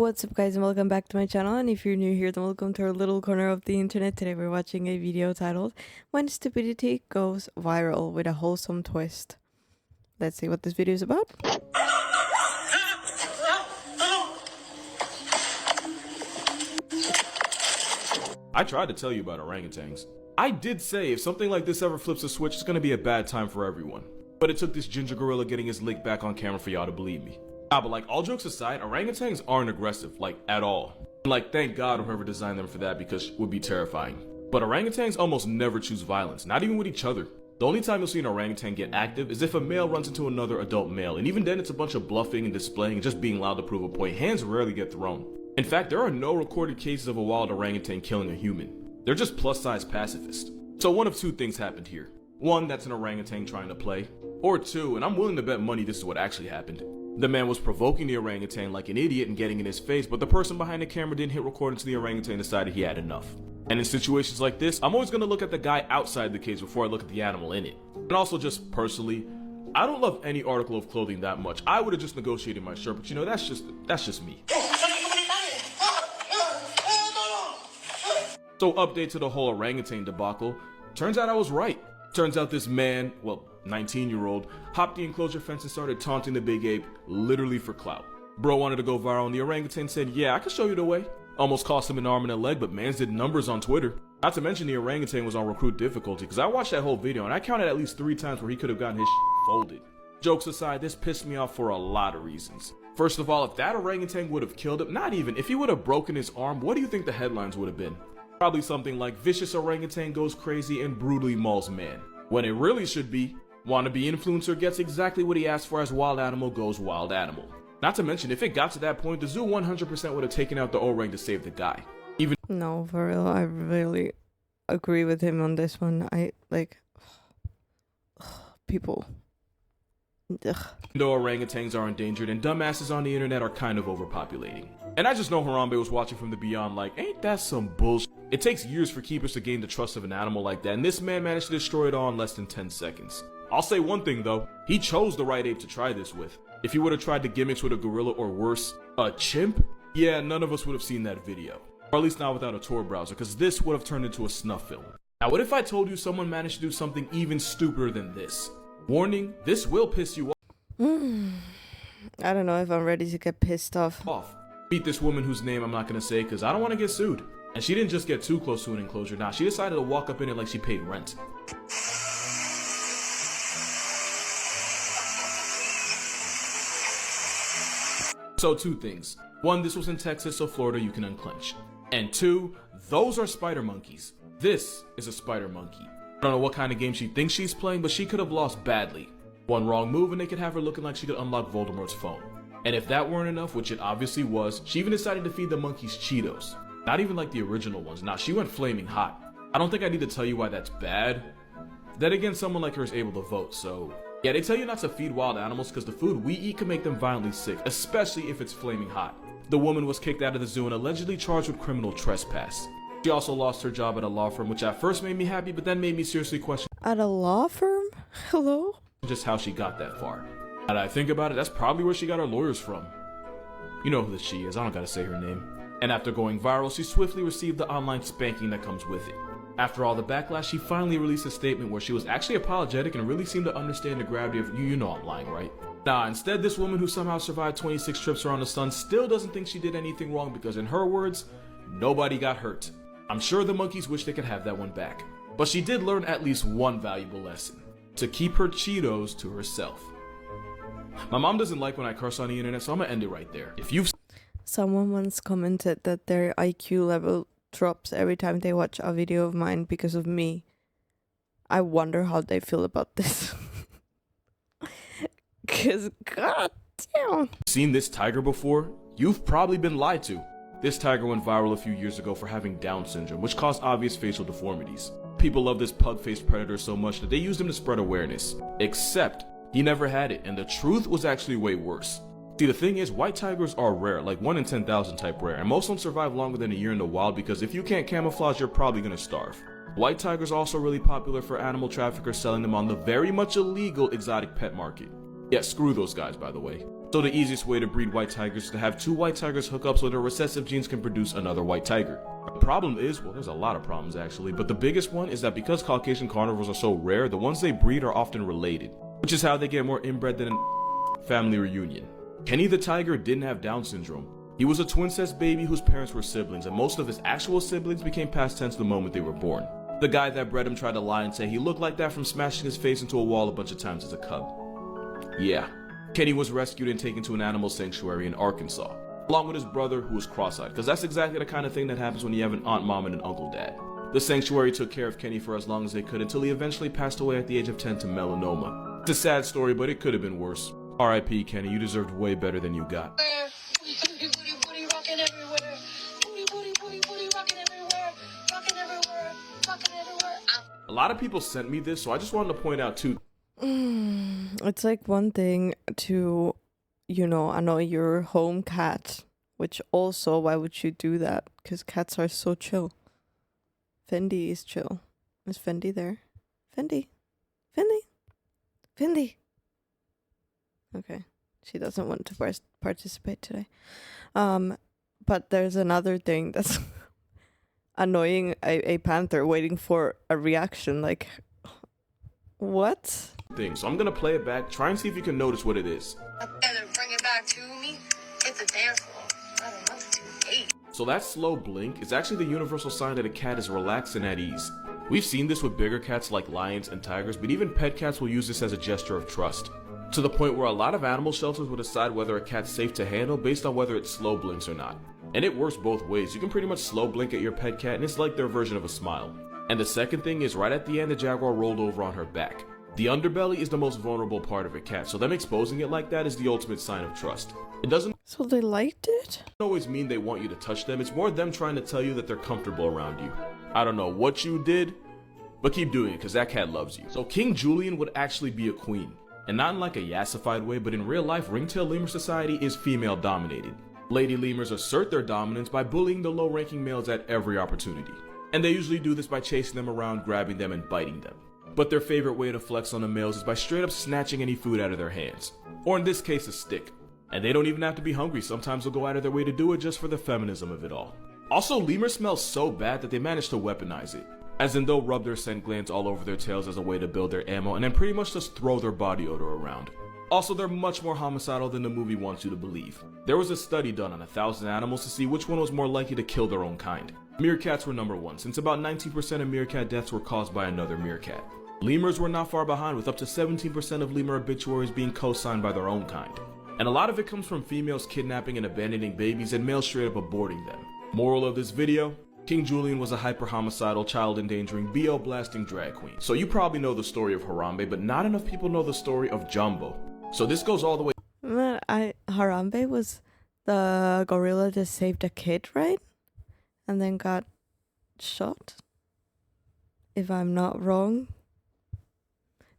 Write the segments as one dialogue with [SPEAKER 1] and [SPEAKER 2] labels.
[SPEAKER 1] What's up guys and welcome back to my channel, and if you're new here then welcome to our little corner of the internet. Today we're watching a video titled When Stupidity Goes Viral with a Wholesome Twist. Let's see what this video is about.
[SPEAKER 2] I tried to tell you about orangutans. I did say if something like this ever flips a switch, it's gonna be a bad time for everyone. But it took this ginger gorilla getting his lick back on camera for y'all to believe me. But like, all jokes aside, orangutans aren't aggressive, like, at all. And like, thank God whoever designed them for that, because it would be terrifying. But orangutans almost never choose violence, not even with each other. The only time you'll see an orangutan get active is if a male runs into another adult male, and even then it's a bunch of bluffing and displaying and just being loud to prove a point. Hands rarely get thrown. In fact, there are no recorded cases of a wild orangutan killing a human. They're just plus-size pacifists. So one of two things happened here. One, that's an orangutan trying to play. Or two, and I'm willing to bet money this is what actually happened. The man was provoking the orangutan like an idiot and getting in his face, but the person behind the camera didn't hit record until the orangutan decided he had enough. And in situations like this, I'm always going to look at the guy outside the cage before I look at the animal in it. And also, just personally, I don't love any article of clothing that much. I would have just negotiated my shirt, but you know, that's just me. So update to the whole orangutan debacle. Turns out I was right. Turns out this man, well, 19-year-old, hopped the enclosure fence and started taunting the big ape, literally for clout. Bro wanted to go viral and the orangutan said, yeah, I can show you the way. Almost cost him an arm and a leg, but mans did numbers on Twitter. Not to mention the orangutan was on recruit difficulty, because I watched that whole video and I counted at least 3 times where he could have gotten his folded. Jokes aside, this pissed me off for a lot of reasons. First of all, if that orangutan would have killed him, not even, if he would have broken his arm, what do you think the headlines would have been? Probably something like, vicious orangutan goes crazy and brutally mauls man. When it really should be, wannabe influencer gets exactly what he asked for as wild animal goes wild animal. Not to mention, if it got to that point, the zoo 100% would have taken out the orang to save the guy. Even
[SPEAKER 1] No, for real, I really agree with him on this one. People. Ugh.
[SPEAKER 2] though orangutans are endangered and dumbasses on the internet are kind of overpopulating. And I just know Harambe was watching from the beyond like, ain't that some bullshit? It takes years for keepers to gain the trust of an animal like that, and this man managed to destroy it all in less than 10 seconds. I'll say one thing though, he chose the right ape to try this with. If he would have tried the gimmicks with a gorilla or worse, a chimp, yeah, none of us would have seen that video. Or at least not without a Tor browser, because this would have turned into a snuff film. Now what if I told you someone managed to do something even stupider than this? Warning, this will piss you
[SPEAKER 1] I don't know if I'm ready to get pissed off.
[SPEAKER 2] Meet this woman whose name I'm not gonna say because I don't want to get sued. And she didn't just get too close to an enclosure, nah, she decided to walk up in it like she paid rent. So 2 things. 1, this was in Texas, so Florida you can unclench. And 2, those are spider monkeys. This is a spider monkey. I don't know what kind of game she thinks she's playing, but she could have lost badly. One wrong move and they could have her looking like she could unlock Voldemort's phone. And if that weren't enough, which it obviously was, she even decided to feed the monkeys Cheetos. Not even like the original ones, nah, she went flaming hot. I don't think I need to tell you why that's bad. Then again, someone like her is able to vote, so... Yeah, they tell you not to feed wild animals because the food we eat can make them violently sick, especially if it's flaming hot. The woman was kicked out of the zoo and allegedly charged with criminal trespass. She also lost her job at a law firm, which at first made me happy, but then made me seriously question
[SPEAKER 1] At a law firm? Hello?
[SPEAKER 2] just how she got that far. Now that I think about it, that's probably where she got her lawyers from. You know who this she is, I don't gotta say her name. And after going viral, she swiftly received the online spanking that comes with it. After all the backlash, she finally released a statement where she was actually apologetic and really seemed to understand the gravity of, you know I'm lying, right? Nah, instead this woman who somehow survived 26 trips around the sun still doesn't think she did anything wrong because in her words, nobody got hurt. I'm sure the monkeys wish they could have that one back. But she did learn at least one valuable lesson. To keep her Cheetos to herself. My mom doesn't like when I curse on the internet, so I'm gonna end it right there. If you've
[SPEAKER 1] Someone once commented that their IQ level drops every time they watch a video of mine because of me. I wonder how they feel about this. Cause god damn.
[SPEAKER 2] seen this tiger before, you've probably been lied to. This tiger went viral a few years ago for having Down syndrome, which caused obvious facial deformities. People love this pug-faced predator so much that they used him to spread awareness. Except, he never had it, and the truth was actually way worse. See, the thing is, white tigers are rare, like 1 in 10,000 type rare, and most don't survive longer than a year in the wild because if you can't camouflage, you're probably gonna starve. White tigers are also really popular for animal traffickers selling them on the very much illegal exotic pet market. Yeah, screw those guys, by the way. So the easiest way to breed white tigers is to have two white tigers hook up so their recessive genes can produce another white tiger. The problem is, well, there's a lot of problems actually, but the biggest one is that because Caucasian carnivores are so rare, the ones they breed are often related, which is how they get more inbred than a family reunion. Kenny the tiger didn't have Down syndrome. He was a twin-cest baby whose parents were siblings, and most of his actual siblings became past tense the moment they were born. The guy that bred him tried to lie and say he looked like that from smashing his face into a wall a bunch of times as a cub. Yeah. Kenny was rescued and taken to an animal sanctuary in Arkansas, along with his brother who was cross-eyed, because that's exactly the kind of thing that happens when you have an aunt mom and an uncle dad. The sanctuary took care of Kenny for as long as they could until he eventually passed away at the age of 10 to melanoma. It's a sad story, but it could have been worse. R.I.P. Kenny, you deserved way better than you got. A lot of people sent me this, so I just wanted to point out two.
[SPEAKER 1] It's like one thing to, annoy your home cat, which also, why would you do that? Because cats are so chill. Fendi is chill. Is Fendi there? Fendi? Okay. She doesn't want to participate today. But there's another thing that's annoying a panther waiting for a reaction. Like, what?
[SPEAKER 2] So I'm gonna play it back, try and see if you can notice what it is.
[SPEAKER 3] Bring it back to me. It's a dance floor. I don't want to hate.
[SPEAKER 2] So that slow blink is actually the universal sign that a cat is relaxed and at ease. We've seen this with bigger cats like lions and tigers, but even pet cats will use this as a gesture of trust. To the point where a lot of animal shelters will decide whether a cat's safe to handle based on whether it slow blinks or not. And it works both ways. You can pretty much slow blink at your pet cat and it's like their version of a smile. And the second thing is right at the end the jaguar rolled over on her back. The underbelly is the most vulnerable part of a cat, so them exposing it like that is the ultimate sign of trust. It doesn't
[SPEAKER 1] So they liked it?
[SPEAKER 2] always mean they want you to touch them, it's more them trying to tell you that they're comfortable around you. I don't know what you did, but keep doing it because that cat loves you. So King Julian would actually be a queen. And not in like a yassified way, but in real life, ringtail lemur society is female dominated. Lady lemurs assert their dominance by bullying the low-ranking males at every opportunity. And they usually do this by chasing them around, grabbing them, and biting them. But their favorite way to flex on the males is by straight up snatching any food out of their hands. Or in this case, a stick. And they don't even have to be hungry, sometimes they'll go out of their way to do it just for the feminism of it all. Also, lemurs smell so bad that they manage to weaponize it. As in they'll rub their scent glands all over their tails as a way to build their ammo and then pretty much just throw their body odor around. Also, they're much more homicidal than the movie wants you to believe. There was a study done on 1,000 animals to see which one was more likely to kill their own kind. Meerkats were number one, since about 19% of meerkat deaths were caused by another meerkat. Lemurs were not far behind, with up to 17% of lemur obituaries being co-signed by their own kind. And a lot of it comes from females kidnapping and abandoning babies and males straight up aborting them. Moral of this video: King Julian was a hyper-homicidal, child-endangering, BO-blasting drag queen. So you probably know the story of Harambe, but not enough people know the story of Jambo. So this goes all the way.
[SPEAKER 1] Harambe was the gorilla that saved a kid, right? And then got shot? If I'm not wrong.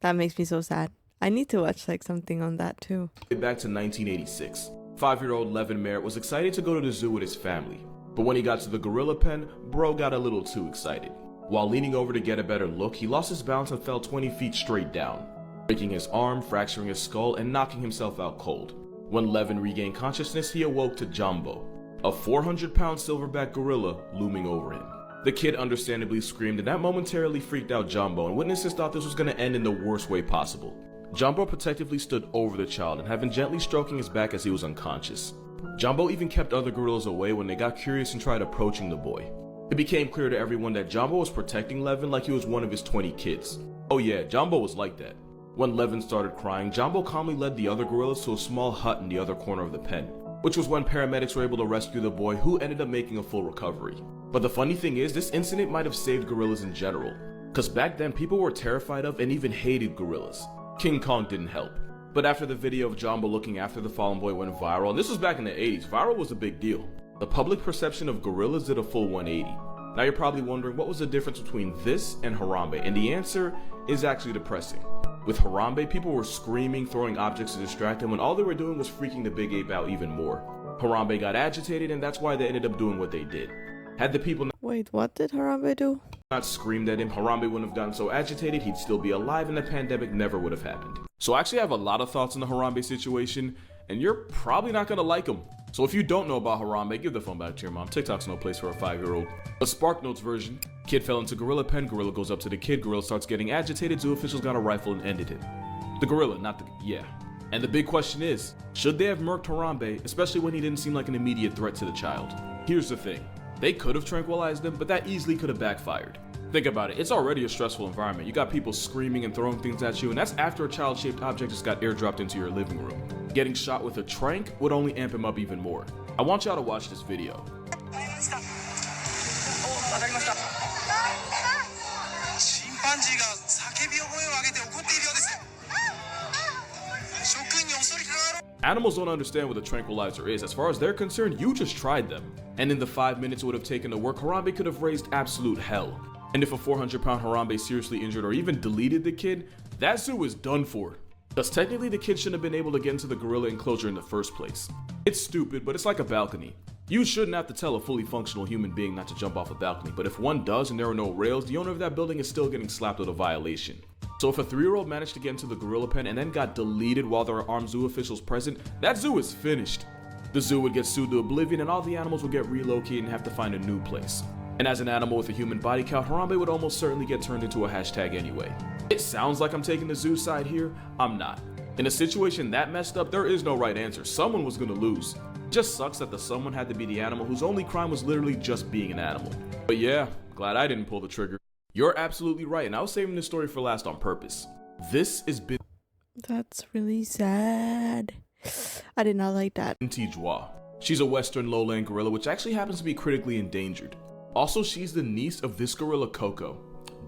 [SPEAKER 1] That makes me so sad. I need to watch like something on that too.
[SPEAKER 2] Back to 1986. 5-year-old Levin Merritt was excited to go to the zoo with his family. But when he got to the gorilla pen, bro got a little too excited. While leaning over to get a better look, he lost his balance and fell 20 feet straight down, breaking his arm, fracturing his skull, and knocking himself out cold. When Levin regained consciousness, he awoke to Jambo, a 400-pound silverback gorilla looming over him. The kid understandably screamed, and that momentarily freaked out Jambo, and witnesses thought this was going to end in the worst way possible. Jambo protectively stood over the child and had been gently stroking his back as he was unconscious. Jambo even kept other gorillas away when they got curious and tried approaching the boy. It became clear to everyone that Jambo was protecting Levin like he was one of his 20 kids. Oh yeah, Jambo was like that. When Levin started crying, Jambo calmly led the other gorillas to a small hut in the other corner of the pen, which was when paramedics were able to rescue the boy, who ended up making a full recovery. But the funny thing is, this incident might have saved gorillas in general, cause back then people were terrified of and even hated gorillas. King Kong didn't help. But after the video of Jambo looking after the fallen boy went viral, and this was back in the 80s, viral was a big deal. The public perception of gorillas did a full 180. Now you're probably wondering what was the difference between this and Harambe, and the answer is actually depressing. With Harambe, people were screaming, throwing objects to distract them, when all they were doing was freaking the big ape out even more. Harambe got agitated, and that's why they ended up doing what they did. Had the people
[SPEAKER 1] Wait, what did Harambe do?
[SPEAKER 2] not screamed at him, Harambe wouldn't have gotten so agitated, he'd still be alive, and the pandemic never would have happened. So I actually have a lot of thoughts on the Harambe situation, and you're probably not gonna like them. So if you don't know about Harambe, give the phone back to your mom. TikTok's no place for a 5-year-old. A Spark Notes version. Kid fell into gorilla pen, gorilla goes up to the kid, gorilla starts getting agitated, zoo officials got a rifle and ended him. The gorilla, not the, yeah. And the big question is, should they have murked Harambe, especially when he didn't seem like an immediate threat to the child? Here's the thing, they could have tranquilized him, but that easily could have backfired. Think about it, it's already a stressful environment. You got people screaming and throwing things at you, and that's after a child-shaped object just got airdropped into your living room. Getting shot with a tranq would only amp him up even more. I want y'all to watch this video. Animals don't understand what a tranquilizer is. As far as they're concerned, you just tried them. And in the 5 minutes it would have taken to work, Harambe could have raised absolute hell. And if a 400-pound Harambe seriously injured or even deleted the kid, that zoo is done for. Thus technically the kid shouldn't have been able to get into the gorilla enclosure in the first place. It's stupid, but it's like a balcony. You shouldn't have to tell a fully functional human being not to jump off a balcony, but if one does and there are no rails, the owner of that building is still getting slapped with a violation. So if a 3-year-old managed to get into the gorilla pen and then got deleted while there are armed zoo officials present, that zoo is finished. The zoo would get sued to oblivion and all the animals would get relocated and have to find a new place. And as an animal with a human body count, Harambe would almost certainly get turned into a hashtag anyway. It sounds like I'm taking the zoo side here, I'm not. In a situation that messed up, there is no right answer. Someone was gonna lose. It just sucks that the someone had to be the animal whose only crime was literally just being an animal. But yeah, glad I didn't pull the trigger. You're absolutely right, and I was saving this story for last on purpose. This is Binti.
[SPEAKER 1] That's really sad. I did not like that.
[SPEAKER 2] Binti. She's a western lowland gorilla which actually happens to be critically endangered. Also, she's the niece of this gorilla Coco.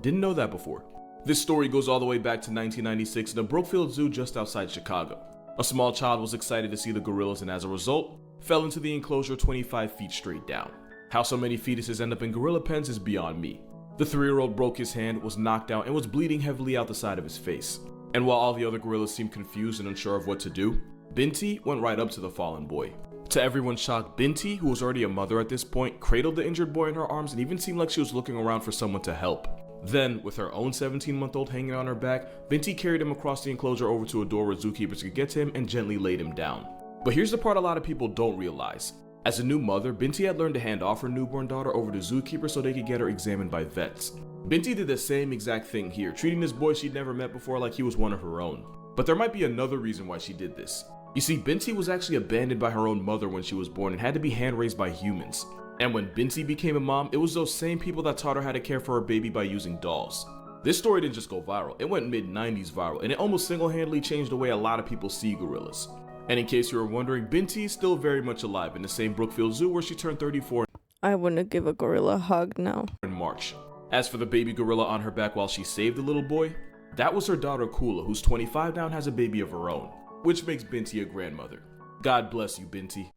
[SPEAKER 2] Didn't know that before. This story goes all the way back to 1996 in the Brookfield Zoo just outside Chicago. A small child was excited to see the gorillas and as a result, fell into the enclosure 25 feet straight down. How so many fetuses end up in gorilla pens is beyond me. The 3-year-old broke his hand, was knocked out, and was bleeding heavily out the side of his face. And while all the other gorillas seemed confused and unsure of what to do, Binti went right up to the fallen boy. To everyone's shock, Binti, who was already a mother at this point, cradled the injured boy in her arms and even seemed like she was looking around for someone to help. Then, with her own 17-month-old hanging on her back, Binti carried him across the enclosure over to a door where zookeepers could get to him and gently laid him down. But here's the part a lot of people don't realize. As a new mother, Binti had learned to hand off her newborn daughter over to zookeepers so they could get her examined by vets. Binti did the same exact thing here, treating this boy she'd never met before like he was one of her own. But there might be another reason why she did this. You see, Binti was actually abandoned by her own mother when she was born and had to be hand-raised by humans. And when Binti became a mom, it was those same people that taught her how to care for her baby by using dolls. This story didn't just go viral, it went mid-90s viral, and it almost single-handedly changed the way a lot of people see gorillas. And in case you were wondering, Binti is still very much alive in the same Brookfield Zoo where she turned 34
[SPEAKER 1] I wouldn't give a gorilla a hug now.
[SPEAKER 2] in March. As for the baby gorilla on her back while she saved the little boy, that was her daughter Kula, who's 25 now and has a baby of her own, which makes Binti a grandmother. God bless you, Binti.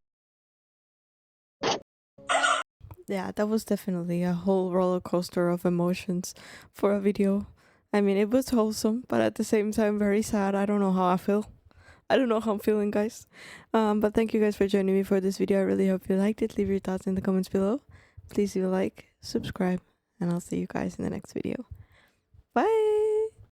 [SPEAKER 1] Yeah, that was definitely a whole roller coaster of emotions for a video. I mean, it was wholesome, but at the same time very sad. I don't know how I feel. I don't know how I'm feeling, guys. But thank you guys for joining me for this video. I really hope you liked it. Leave your thoughts in the comments below. Please leave a like, subscribe, and I'll see you guys in the next video. Bye!